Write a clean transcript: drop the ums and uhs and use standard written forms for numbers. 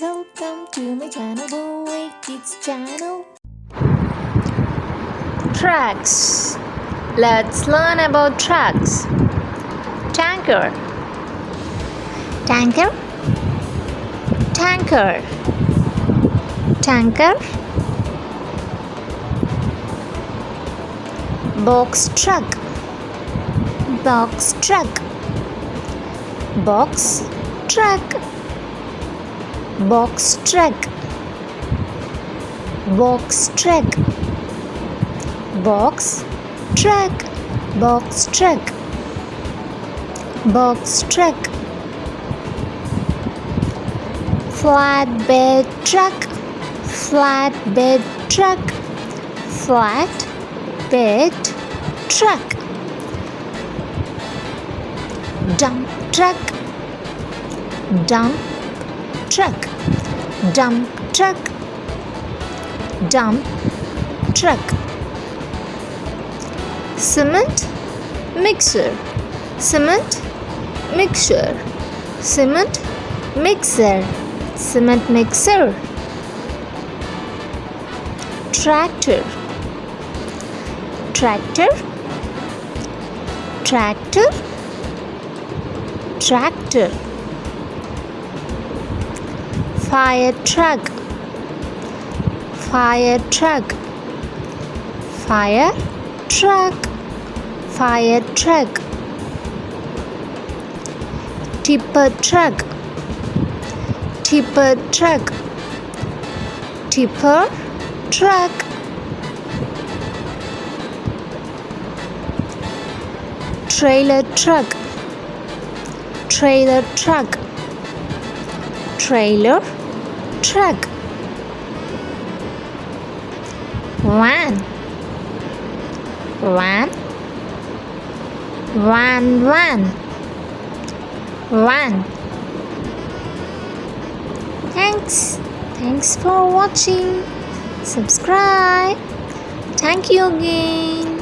Welcome to my channel, Boy Kids channel. Trucks. Let's learn about trucks. Tanker. Tanker. Tanker. Tanker. Box truck. Box truck. Box truck. Box truck. Box truck. Box truck. Box truck. Box truck. Flatbed truck. Flatbed truck. Flatbed truck. Dump truck. Dump truck. Dump truck. Dump truck. Cement mixer. Cement mixer. Cement mixer. Cement mixer. Tractor. Tractor. Tractor. Tractor. Fire truck. Fire truck. Fire truck. Fire truck. Tipper truck. Tipper truck. Tipper truck. Trailer truck. Trailer truck. Trailer truck. Van. Van. Van. Van. Van. Thanks for watching. Subscribe. Thank you again.